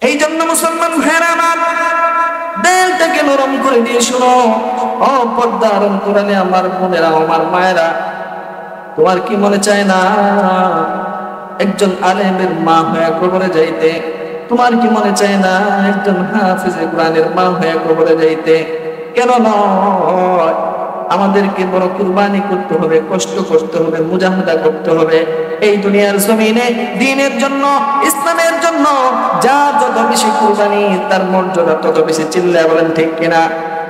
এই জন্য মুসলমান ভাইরা আমার, দিলটাকে নরম করে দিয়ে শোনো। ও পর্দার অন্তরালে আমার বোনেরা, আমার মায়েরা, তোমার কি মনে চায় না একজন আলেমের মা হয়ে কবরে যাইতে? তোমার কি মনে চায় না একজন হাফিজে কোরআনের মা হয়ে কবরে যাইতে? কেন নয়? আমাদেরকে বড় কুরবানি করতে হবে, কষ্ট করতে হবে, মুজাহাদা করতে হবে। এই দুনিয়ার জমিনে দ্বীনের জন্য, ইসলামের জন্য যার যত বেশি কুরবানি, তার মর্যাদা তত বেশি। চিল্লায় বলেন ঠিক কিনা?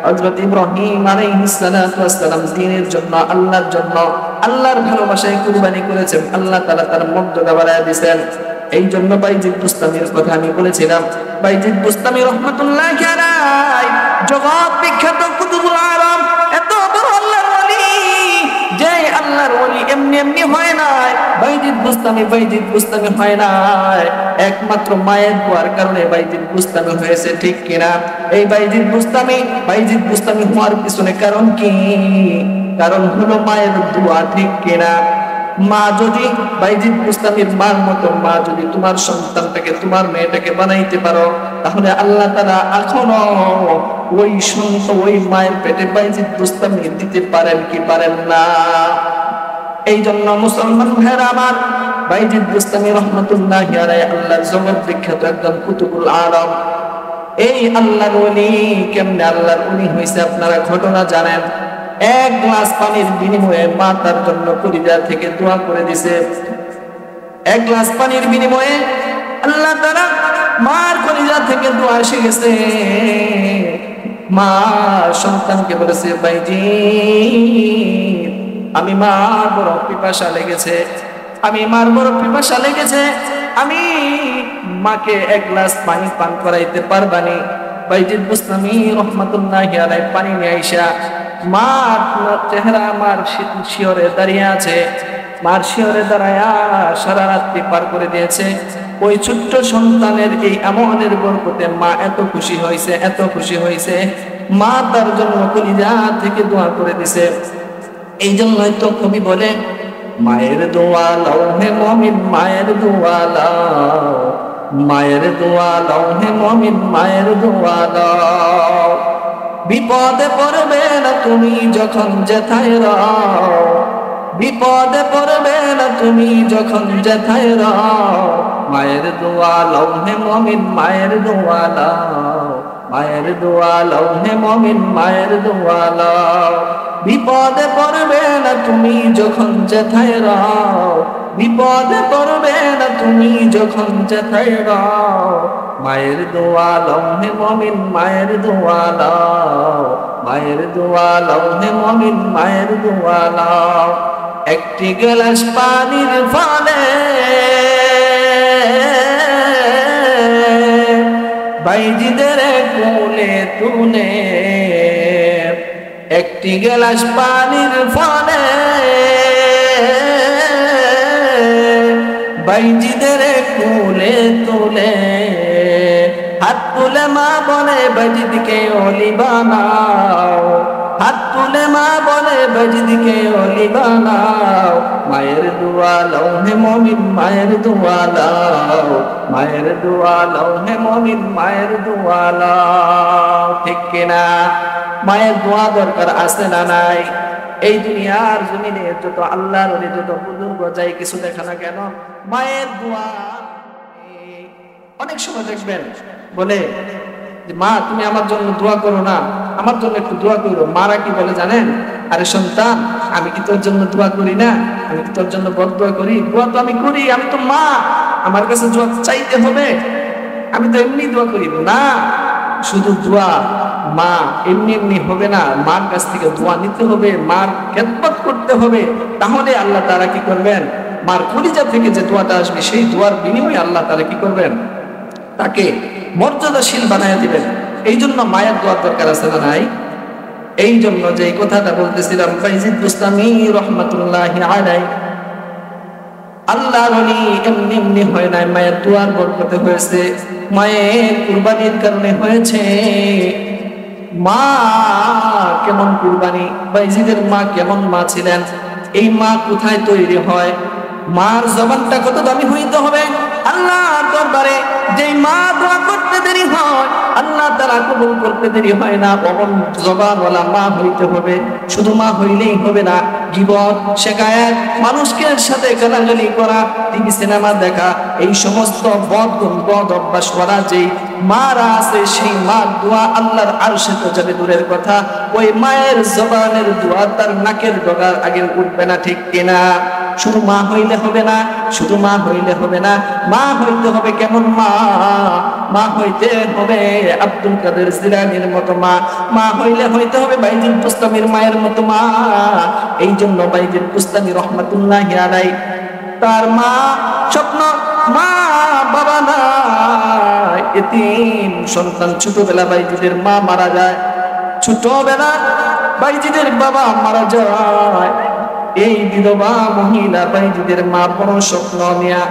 হযরত ইব্রাহিম আলাইহিস সালাতু ওয়াস সালাম দ্বীনের জন্য, আল্লাহর জন্য, আল্লাহর ভালোবাসায় কুরবানি করেছেন। আল্লাহ তাআলা তার মর্যাদা বাড়ায় দিয়েছেন। এই জন্য বাইজিদ বুস্তামির কথা আমি বলেছিলাম। বাইজিদ বুস্তামি রাহমাতুল্লাহি আলাইহি জগৎ বিখ্যাত কুতুবুল আলম, এত বড় আল্লাহর ওলি, যে আল্লাহর ওলি এমনি এমনি হয় নাই। বাইজিদ বুস্তামি হয় নাই একমাত্র মায়ের দোয়ার কারণে বাইজিদ বুস্তামি হয়েছে, ঠিক কিনা? এই বাইজিদ বুস্তামি হওয়ার পিছনে কারণ কি? কারণ হলো মায়ের দোয়া, ঠিক কিনা? মা যদি বাইজিদ বুস্তামির মার মতো মা যদি তোমার সন্তানটাকে, তোমার মেয়েটাকে বানাইতে পারো, তাহলে আল্লাহ তাআলা এখনো ওই মায়ের পেটে বাইজিদ বুস্তামি দিতে পারেন কি পারেন না? এই জন্য মুসলমান ভাইরা আমার, বাইজিদ বুস্তামি রাহমাতুল্লাহি আলাইহি আল্লাহর জগৎ বিখ্যাত একজন কুতুবুল আলম। এই আল্লাহর ওলি কেমনে আল্লাহর ওলি হয়েছে আপনারা ঘটনা জানেন? এক গ্লাস পানির বিনিময়ে মা তার জন্য কলিজা থেকে দোয়া করে দিছে। এক গ্লাস পানির বিনিময়ে আল্লাহ তাআলা মার কলিজা থেকে দোয়া এসে গেছে। মা সন্তানকে বলেছে, বাইজিদ, আমি মার বড় পিপাসা লেগেছে, আমি মাকে এক গ্লাস পানি পান করাইতে পারবানি? বাইজিদ বুস্তামি রাহমাতুল্লাহি আলাইহি পানি নিয়ে আইসা মার চেহারা, মার শিয়রে দাঁড়িয়ে আছে। মার শিয়রে দাঁড়ায়া সারা রাত্রি পার করে দিয়েছে। ওই ছোট্ট সন্তানের এই আমলের বরকতে মা এত খুশি হয়েছে, মা তার জন্য কলিজা থেকে দোয়া করে দিছে। এই জন্যই তো কবি বলে, মায়ের দোয়া লাও হে মুমিন, মায়ের দোয়া লাও, মায়ের দোয়া লাও হে মুমিন, মায়ের দোয়া লাও। বিপদে পড়বে না তুমি যখন যেথায় রও, বিপদে পড়বে না তুমি যখন যেথায় রও। মায়ের দোয়া লাও হে মুমিন, মায়ের দোয়া লাও, মায়ের দোয়া লাও হে মুমিন, মায়ের দোয়া লাও। বিপদে পড়বে না তুমি যখন যেথায় রও, বিপদে পড়বে না তুমি যখন যেথায় রও। মায়ের দোয়া লাও হে মুমিন, মায়ের দোয়া লাও, মায়ের দোয়া লাও হে মুমিন, মায়ের দোয়া লাও। একটি গ্লাস পানির ফলে বাইজিদের কোলে তুলে, একটি গ্লাস পানির ফলে বাইজিদের কোলে তুলে। হাত তুলে মা বলে বাইজিদকে ওলি বানাও, হাত তুলে মা বলে বাইজিদকে ওলি বানাও। মায়ের দোয়া লাও হে মুমিন, মায়ের দোয়া লাও, মায়ের দোয়া লাও হে মুমিন, মায়ের দোয়া লাও। ঠিক কিনা? মায়ের দোয়া দরকার আছে না নাই? এই দুনিয়ার জমিনে যত আল্লাহর ওলি, যত বুজুর্গ যাই কিছু দেখা না কেন, মায়ের দোয়া। অনেক সময় দেখবেন বলে, মা তুমি আমার জন্য দোয়া করো না, আমার জন্য একটু দোয়া করো। মারা কি বলে জানেন? আরে সন্তান, আমি কি তোর জন্য দোয়া করি না? আমি কি তোর জন্য বদদোয়া করি? দোয়া তো আমি করি, আমি তো মা, আমার কাছে দোয়া চাইতে হবে? আমি তো এমনি দোয়া করি না। শুধু দোয়া মা এমনি এমনি হবে না, মার কাছ থেকে দোয়া নিতে হবে, মার খেদমত করতে হবে। তাহলে আল্লাহ তাআলা কি করবেন? মার কলিজা থেকে যে দোয়াটা আসবে, সেই দোয়ার বিনিময়ে আল্লাহ তাআলা কি করবেন? তাকে মর্যাদাশীল বানায় দিবেন। এই জন্য মায়ের দোয়ার দরকার আছে না নাই? এই জন্য যে কথাটা বলতেছিলাম, বাইজিদ বুস্তামি রাহমাতুল্লাহি আলাইহি আল্লাহর ওলি এমনি এমনি হয় নাই, মায়ের দোয়ার বরকতে হয়েছে, মায়ের কুরবানির কারণে হয়েছে। মা কেমন কুরবানি, বাইজিদের মা কেমন মা ছিলেন, এই মা কোথায় তৈরি হয়? মার জবানটা কত দামি হইতে হবে আল্লাহর দরবারে। যেই মা দোয়া করতে কবুল করতে দেরি হয় না। অমন জবানওয়ালা মা হইতে হবে। শুধু মা হইলেই হবে না, গীবত, শিকায়াত, মানুষকে সাথে গালাগালি করা, টিভি সিনেমা দেখা, এই সমস্ত বদ অভ্যাস করা যেই মারা আছে, সেই মার দোয়া আল্লাহর আরশে তো যাবে দূরের কথা, ওই মায়ের জবানের দোয়া তার নাকের ডগার আগে উঠবে না, ঠিক কিনা? শুধু মা হইলে হবে না, শুধু মা হইলে হবে না, মা হইতে হবে কেমন মা? মা হইতে হবে আব্দুল কাদের জিলানীর মতো মা। মা হইলে হইতে হবে বাইজিদ বুস্তামির মায়ের মতো মা। এই জন্য বাইজিদ বুস্তামি রহমাতুল্লাহি আলাইহি, তার মা স্বপ্ন, মা বাবা নাই, এতিম সন্তান। ছোটবেলা বাইজিদের মা মারা যায়, ছোটবেলা বাইজিদের বাবা মারা যায়। এই বিধবা মহিলা বাইজিদের মা বড় স্বপ্ন নিয়া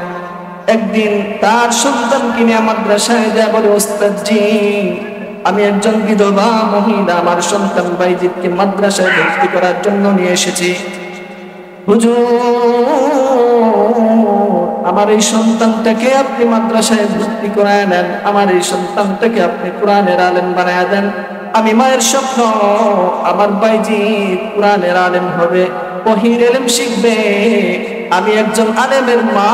একদিন তার সন্তানকে নিয়ে মাদ্রাসায় যায়, বলে ওস্তাদজি, আমি একজন বিধবা মহিলা, আমার সন্তান বাইজিদকে মাদ্রাসায় ভর্তি করার জন্য নিয়ে এসেছি। হুজুর, আমার এই সন্তানটাকে আপনি মাদ্রাসায় ভর্তি করায় নেন, আমার এই সন্তানটাকে আপনি কোরআনের আলেম বানায় দেন। আমি মায়ের স্বপ্ন, আমার বাইজিদ কোরআনের আলেম হবে, ওহীর ইলম শিখবে। আমি একজন আলেমের মা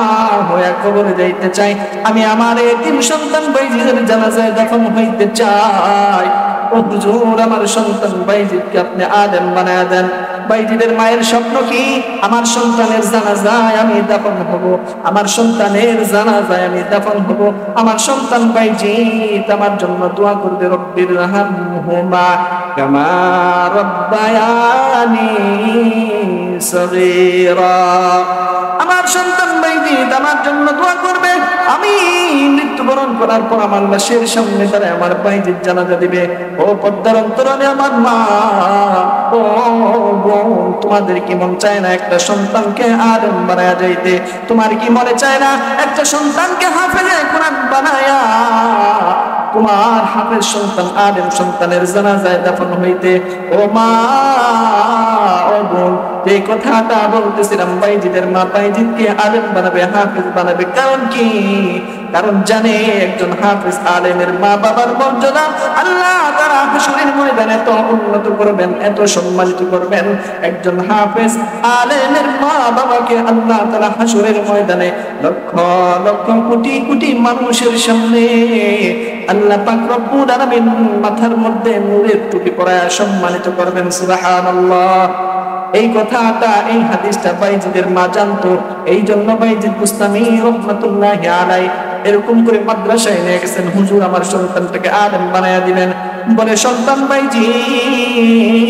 হয়ে কবরে যাইতে চাই। আমি আমার এতিম সন্তান বাইজিদের জানাজায় দাফন হইতে চাই। ও হুজুর, আমার সন্তান বাইজিদকে আপনি আলেম বানায় দেন। বাইজিদের মায়ের স্বপ্ন কি? আমার সন্তানের জানাজায় আমি দাফন হব, আমার সন্তানের জানাজায় আমি দাফন হব। আমার সন্তান বাইজিদ আমার জন্য দোয়া করবে, রব্বির রাহমহুমা কামা রব্বায়ানি সগীরা। আমার সন্তান বাইজিদ আমার জন্য দোয়া করবে। আমি মৃত্যুবরণ করার পর আমার লাশের সামনে তারা আমার বাইজিদ জানাজা দিবে। ও পর্দার অন্তরালে আমার মা, ও বোন, তোমাদের কি মন চায় না একটা সন্তানকে আলেম বানায়া যাইতে? তোমার কি মনে চায় না একটা সন্তানকে হাফেজে কোরআন বানায়া তোমার হাফেজ সন্তান আলেম সন্তানের জানাজায় দাফন হইতে? ও মা, ও বোন, এই কথাটা বলতেছিলাম, বাইজিদের মা বাইজিদকে আলেম বানাবে, হাফেজ বানাবে। কারণ কি? কারণ জানে একজন হাফেজ আলেমের মা বাবার মর্যাদা আল্লাহ তাআলা হাশরের ময়দানে এত উন্নত করবেন, এত সম্মানিত করবেন। একজন হাফেজ আলেমের মা বাবাকে আল্লাহ তাআলা হাশরের ময়দানে লক্ষ লক্ষ কোটি কোটি মানুষের সামনে আল্লাহ পাক রব্বুল আলামিন মাথার মধ্যে নূরের টুপি পরায়া সম্মানিত করবেন। সুবহানাল্লাহ। এই কথাটা, এই হাদিসটা বাইজিদের মা জানতো। এই জন্য বাইজিদ বুস্তামি রহমাতুল্লাহি আলাইহি এরকম করে মাদ্রাসায় নিয়ে গেছেন, হুজুর আমার সন্তানটাকে আলেম বানায়া দিবেন। বলে, সন্তান বাইজিদ,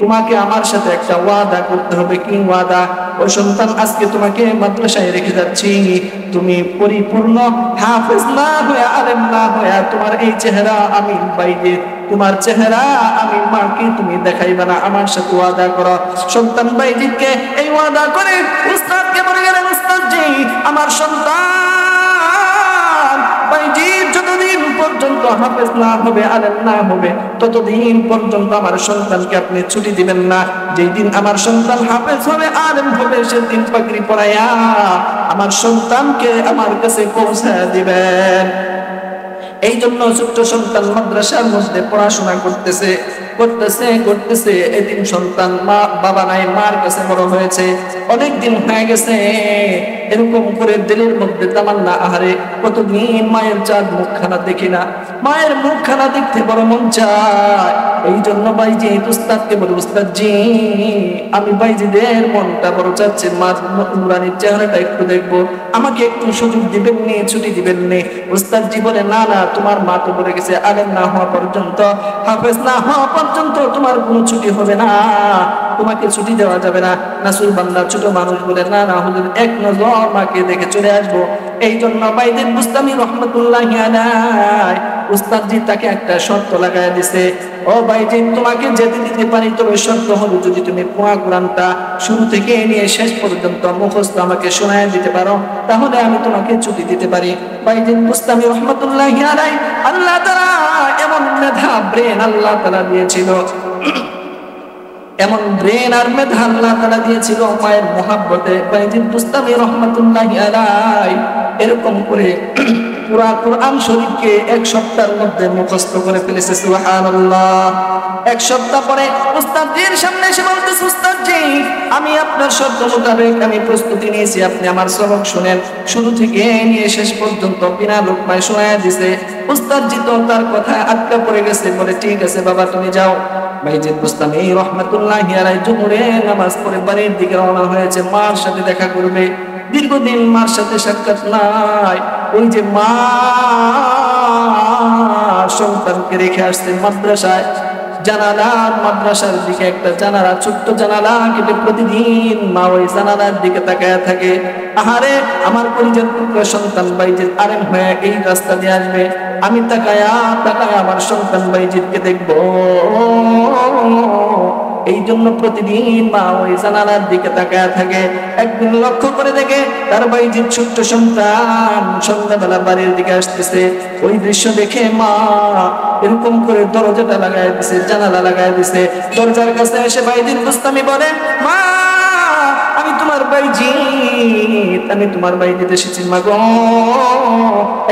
তোমাকে আমার সাথে একটা ওয়াদা করতে হবে। কি ওয়াদা? ও সন্তান, আজকে তোমাকে মাদ্রাসায় রেখে যাচ্ছি, তুমি পরিপূর্ণ হাফেজ না হয়ে, আলেম না হয়ে, তোমার এই চেহারা আমি বাইজিদ, তোমার চেহারা আমি মাকে তুমি দেখাইবে না, আমার সাথে ওয়াদা করো। সন্তান বাইজিদকে এই ওয়াদা করে উস্তাদকে বলে গেলেন, উস্তাদজি, আমার সন্তান বাইজিদ যতদিন পর্যন্ত হাফেজ না হবে, আলেম না হবে, ততদিন পর্যন্ত আমার সন্তানকে আপনি ছুটি দিবেন না। যেই দিন আমার সন্তান হাফেজ হবে, আলেম হবে, সেদিন পাগড়ি পরাইয়া আমার সন্তানকে আমার কাছে পৌঁছায় দিবেন। এই জন্য ছোট্ট সন্তান মাদ্রাসার মধ্যে পড়াশোনা করতেছে, এতিম সন্তান, মা বাবা নাই, মার কাছে বড় হয়েছে, অনেক দিন হয়ে গেছে। এরকম করে দিলের মধ্যে তামান্না, আহারে কতদিন মায়ের চাঁদ মুখখানা দেখি না, মায়ের মুখখানা দেখতে বড় মন চায়। এই জন্য বাইজিদ উস্তাদকে বলে, উস্তাদজি, আমি বাইজিদের মনটা বড় চাচ্ছে, মার নুরানির চেহারাটা একটু দেখবো, আমাকে একটু সুযোগ দিবেন নি, ছুটি দিবেন নি? উস্তাদজি বলে, না না, তোমার মা তো বলে গেছে আলেম না হওয়া পর্যন্ত, হাফেজ না হওয়া পর্যন্ত তোমার কোনো ছুটি হবে না, তোমাকে ছুটি দেওয়া যাবে না। নাসুল বান্দা ছোট মানুষ বলে, না না হুজুর, এক নজর মাকে দেখে চলে আসবো। এই জন্য বাইজিদ বুস্তামি রহমাতুল্লাহি আলাইহি উস্তাদজি তাকে একটা শর্ত লাগায় দিছে, ও বাইজিদ, তোমাকে যেতে দিতে পারি, তবে শর্ত হলো যদি তুমি কোরআনটা শুরু থেকে নিয়ে শেষ পর্যন্ত মুখস্থ আমাকে শোনায় দিতে পারো, তাহলে আমি তোমাকে ছুটি দিতে পারি। বাইজিদ বুস্তামি রহমাতুল্লাহি আলাইহি আল্লাহ তাআলা এমন মেধা ব্রেন আল্লাহ তাআলা দিয়েছিল, এমন ব্রেন আর মেধা আল্লাহ তাআলা দিয়েছিল, মায়ের মুহাব্বতে বাইজিদ বুস্তামি রহমাতুল্লাহি আলাইহি এরকম করে পুরা কোরআন শরীফকে এক সপ্তাহের মধ্যে মুখস্থ করে ফেলেছে। সুবহানাল্লাহ। এক সপ্তাহ পরে উস্তাদজির সামনে এসে বলতেছে, উস্তাদজি আমি আপনার শর্ত মোতাবেক আমি প্রস্তুতি নিয়েছি, আপনি আমার সবক শুনেন। শুরু থেকে নিয়ে শেষ পর্যন্ত বিনা লোকমায় শোনায়া দিছে। উস্তাদজি তো তার কথা আটকা পড়ে গেছে, বলে ঠিক আছে বাবা তুমি যাও। বাইজিদ বুস্তামি রহমাতুল্লাহি আলাইহি জুমুরে নামাজ পড়ে বাড়ির দিকে রওনা হয়েছে, মার সাথে দেখা করবে। দীর্ঘদিন মার সাথে সাক্ষাৎ নাই। ওই যে মা সন্তানকে রেখে আসছে মাদ্রাসায়, জানালা মাদ্রাসার দিকে একটা জানালা, ছোট্ট জানালা কেটে প্রতিদিন মা ওই জানালার দিকে তাকায় থাকে। আহারে আমার পরিজন সন্তান বাইজিদ আরেম হয়ে এই রাস্তা দিয়ে আসবে, আমি তাকায়া তাকায়া আমার সন্তান বাইজিদকে দেখবো। এই জন্য প্রতিদিন মা ওই জানালার দিকে তাকায় থাকে। একদিন লক্ষ্য করে দেখে তার বাইজিদ ছোট্ট সন্তান সন্ধ্যাবেলা বাড়ির দিকে আসতেছে। ওই দৃশ্য দেখে মা এরকম করে দরজাটা লাগাই দিছে, জানালা লাগাই দিছে। দরজার কাছে এসে বাইজিদ বুস্তামি বলে, মা আমি তোমার বাইজিদ, আমি তোমার বাইজিদ এসেছি মা গো,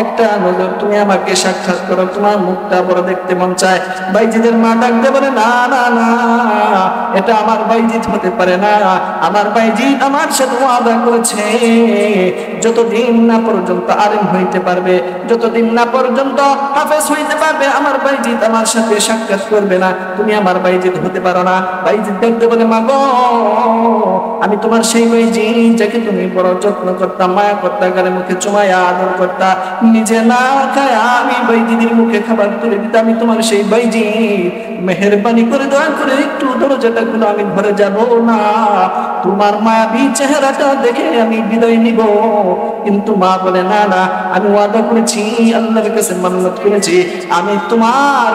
একটা নজর তুমি আমাকে সাক্ষাৎ করো, তোমার মুখটা বড় দেখতে মন চায়। বাইজিদের মা ডাকতে বলে, না না না, এটা আমার বাইজিদ হতে পারে না। আমার বাইজিদ আমার সাথে ওয়াদা করেছে, যতদিন না পর্যন্ত আলেম হইতে পারবে, যতদিন না পর্যন্ত হাফেজ হইতে পারবে, আমার বাইজিদ আমার সাথে সাক্ষাৎ করবে না। তুমি আমার বাইজিদ হতে পারো না। বাইজিদ ডাকতে বলে, মা গো আমি তোমার সেই বাইজিদ যাকে তুমি বড় যত্ন করতা, মায়া করতা, গালে মুখে চুমায়া আদর করতা, নিজে না খায় আমি বাইজিদের মুখে খাবার তুলে দিতাম। আমি তোমার সেই বাইজিদ, মেহেরবানি করে দয়া করে একটু দরজাটা খুলে আমি ঘরে যাব না, তোমার মায়াবী চেহারাটা দেখে আমি বিদায় নিব। কিন্তু মা বলে, না না, আমি ওয়াদা করেছি, আল্লাহর কাছে মান্নত করেছি, আমি তোমার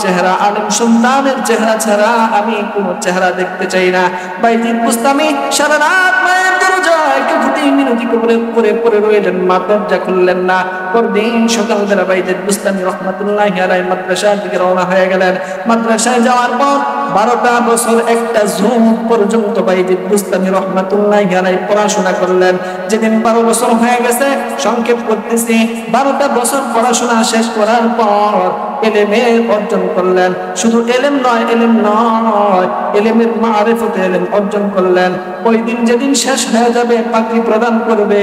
চেহারা, আলেম সন্তানের চেহারা ছাড়া আমি কোনো চেহারা দেখতে চাই না। বাইজিদ বুস্তামি সারা রাত মায়ের দরজায় মিনতি করে পড়ে রইলেন, মা দরজা খুললেন না। পরদিন সকালবেলা বাইজিদ বুস্তামি রহমাতুল্লাহি আলাইহি মাদ্রাসার দিকে রওনা হয়ে গেলেন। মাদ্রাসায় যাওয়ার পর 12টা বছর একটা যুগ পর্যন্ত বাইজিদ বুস্তামি রহমাতুল্লাহি আলাইহি পড়াশোনা করলেন। যেদিন 12 বছর হয়ে গেছে, সংক্ষেপ করতেছি, 12টা বছর পড়াশোনা শেষ করার পর এলেমের অর্জন করলেন। শুধু এলেম নয়, এলেমের মারিফতে এলেম অর্জন করলেন। ওই দিন যেদিন শেষ হয়ে যাবে, পাগড়ি প্রদান করবে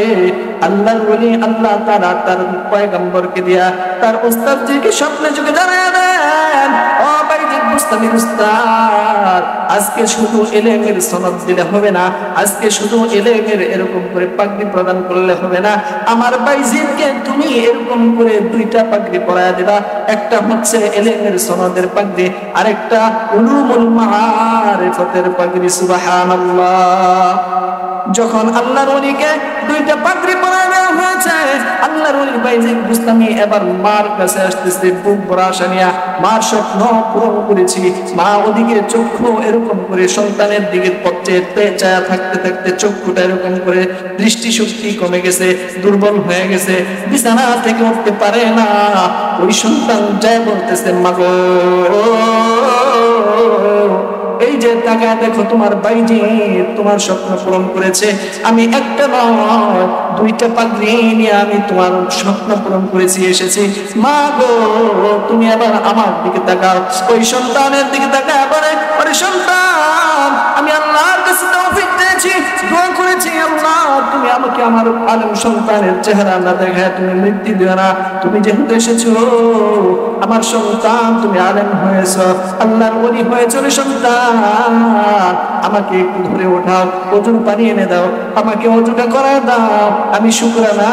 আল্লাহর ওলি আল্লাহ তাআলা তার পয়গম্বরকে দিয়া তার উস্তাদজিকে স্বপ্নে যুগে জানায় দেন, ও বাইজিদ বুস্তামি উস্তাদ, আজকে শুধু এলেমের সনদ দিলে হবে না, আজকে শুধু এলেমের এরকম করে পাগড়ি প্রদান করলে হবে না, আমার বাইজিদকে তুমি এরকম করে 2টা পাগড়ি পরায়া দিবা। একটা হচ্ছে এলেমের সনদের পাগড়ি, আরেকটা উলুমুল মারিফতের পাগড়ি। সুবহানাল্লাহ। যখন আল্লাহর ওলিকে 2টা পাগড়ি পরায় দেওয়া হয়েছে, আল্লাহর ওলি বাইজিদ বুস্তামি এবার মার কাছে আসতেছে, বুক ভরা আশা নিয়া, মার স্বপ্ন পূরণ করেছি। মা ওদিকে চক্ষু এরকম করে সন্তানের দিকে পথে চায়া থাকতে থাকতে চক্ষুটা এরকম করে দৃষ্টিশক্তি কমে গেছে, দুর্বল হয়ে গেছে, বিছানা থেকে উঠতে পারে না। ওই সন্তান যায় বলতেছে, মা গো এই যে টাকা দেখো, তোমার বাইজিদ তোমার স্বপ্ন পূরণ করেছে। আমি একটা নয় 2টা পাগড়ি নিয়ে আমি তোমার স্বপ্ন পূরণ করেছি, এসেছি। মা গো তুমি আবার আমার দিকে তাকাও। ওই সন্তানের দিকে তাকায় বলে, ওরে সন্তান, আমি আল্লাহর কাছে তৌফিক চেয়েছি, দোয়া করেছি, আল্লাহ তুমি আমাকে আমার আলেম সন্তানের চেহারা না দেখায় তুমি মৃত্যু দিও না। তুমি যেহেতু এসেছো আমার সন্তান, তুমি আলেম হয়েছ, আল্লাহর ওলি হয়েছ রে সন্তান, আমাকে একটু ধরে ওঠাও, ওজুর পানি এনে দাও, আমাকে ওজুটা করায় দাও। আমি শুকরানা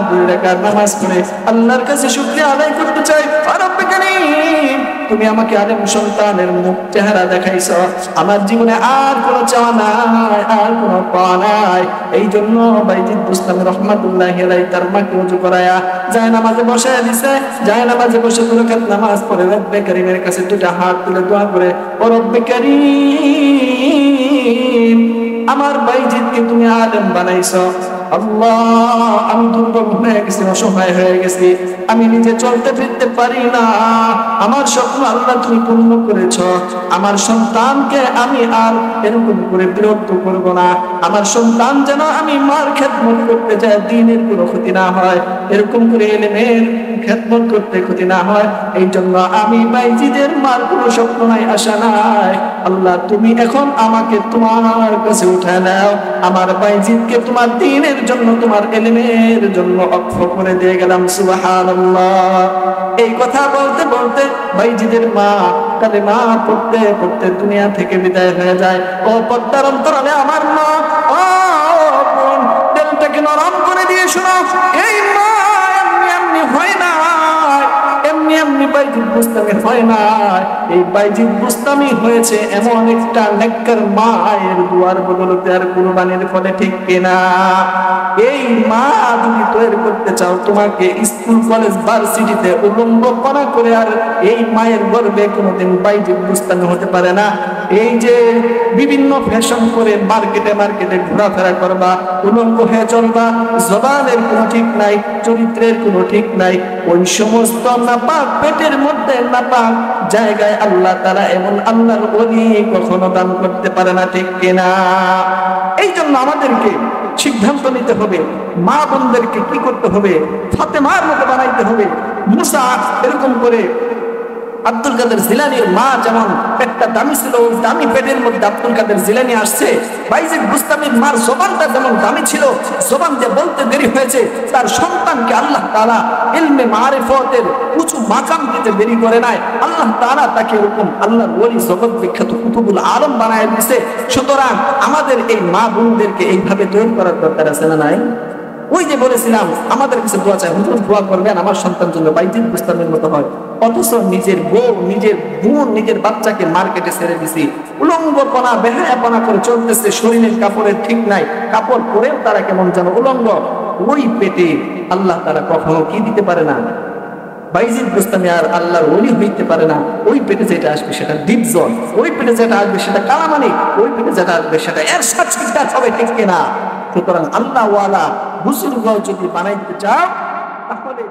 2 রাকাত নামাজ পড়ে আল্লাহর কাছে শুকরিয়া আদায় করতে চাই। রব্বে কারীম, তুমি আমাকে আলেম সন্তানের মুখ চেহারা দেখাইছো, আমার জীবনে আর কোনো চাওয়া নাই, আর কোনো পাওয়া নাই। এই জন্য বাইজিদ বুস্তামি রহমাতুল্লাহি আলাইহি তার মাকে ওযু করায়া যায় নামাজে বসায় দিছে। যায় নামাজে বসে 2 রাকাত নামাজ পড়ে রব্বে কারীমের কাছে 2টা হাত তুলে দোয়া করে, ও রব্বে কারীম, আমার বাইজিদকে তুমি আলেম বানাইছো, আল্লাহ আমি দুর্বল হয়ে গেছি, অসহায় হয়ে গেছি, আমি নিজে চলতে ফিরতে পারি না, আমার স্বপ্ন আল্লাহ তুমি পূর্ণ করেছ, আমার সন্তানকে আমি আর এরকম করে বিরক্ত করব না, আমার সন্তান যেন আমি মার খেদমত করতে যাই দ্বীনের কোনো ক্ষতি না হয়, এরকম করে ইলমের খেদমত করতে ক্ষতি না হয়, এই জন্য আমি বাইজিদের মার কোনো স্বপ্ন নাই, আশা নাই। আল্লাহ তুমি এখন আমাকে তোমার কাছে উঠায় নাও, আমার বাইজিদকে তোমার দ্বীনের জন্য, তোমার ইলমের জন্য অক্ষ করে দিয়ে গেলাম। সুবহানাল্লাহ। এই কথা বলতে বলতে বাইজিদের মা কালেমা পড়তে পড়তে দুনিয়া থেকে বিদায় হয়ে যায়। ও পর্দার অন্তরালে আমার মা, ও বোন, দিলটাকে নরম করে দিয়ে শোনো, এই মা এমনি এমনি হয় না, এমনি এমনি বাইজিদ বুস্তামি হয় না, এই বাইজিদ বুস্তামি হয়েছে এমন একটা নেককার মায়ের দুয়ার বদলতে আর কুরবানির ফলে, ঠিক কিনা? এই মা যদি তৈরি করতে চাও, তোমাকে স্কুল কলেজ ভার্সিটিতে উলঙ্গপনা করে আর এই মায়ের গর্বে কোনোদিন বাইজিদ বুস্তামি হতে পারে না। এই যে বিভিন্ন ফ্যাশন করে মার্কেটে মার্কেটে ঘোরাফেরা করবা, উলঙ্গ হয়ে চলবা, জবানের কোনো ঠিক নাই, চরিত্রের কোনো ঠিক নাই, ওই সমস্ত নাপাক পেটের মধ্যে নাপাক জায়গায় আল্লাহ তাআলা এমন আল্লাহর ওলি কখনো দান করতে পারে না, ঠিক কিনা? এই জন্য আমাদেরকে সিদ্ধান্ত নিতে হবে, মা বোনদেরকে কি করতে হবে, ফাতেমার মতো বানাইতে হবে। মুসা এরকম করে আব্দুল কাদের জিলানীর মা যেমন পেটটা দামি ছিল, দামি পেটের মধ্যে আব্দুল কাদের জিলানী আসছে। বাইজিদ বুস্তামির মার জবানটা যেমন দামি ছিল, জবান দিয়ে বলতে দেরি হয়েছে, তার সন্তানকে আল্লাহ তাআলা ইলমে মারিফতের উঁচু মাকাম দিতে দেরি করে নাই। আল্লাহ তাআলা তাকে এরকম আল্লাহর ওলি, জগৎ বিখ্যাত কুতুবুল আলম বানায় দিয়েছে। সুতরাং আমাদের এই মা বোনদেরকে এইভাবে তৈরি করার দরকার আছে না নাই? ওই যে বলেছিলাম আমাদের কাছে দোয়া চাই, হুজুর দোয়া করবেন আমার সন্তান জন্য বাইজিদ বুস্তামির মতো হয়, অথচ নিজের বউ, নিজের বোন, নিজের বাচ্চাকে মার্কেটে ছেড়ে দিছি, উলঙ্গপনা বেহায়াপনা করে চলতেছে, শরীরের কাপড়ের ঠিক নাই, কাপড় পরেও তারা কেমন যেন উলঙ্গ। ওই পেটে আল্লাহ তারা কখনো কি দিতে পারে না, বাইজিদ বুস্তামি আর আল্লাহর ওলি হইতে পারে না। ওই পেটে যেটা আসবে সেটা ডিপজল, ওই পেটে যেটা আসবে সেটা কালামানি, ওই পেটে যেটা আসবে সেটা এরশাদ সিদ্ধাত হবে, ঠিক কিনা? সুতরাং আল্লাহ ওয়ালা বুজুর্গ যদি বানাইতে চাও তাহলে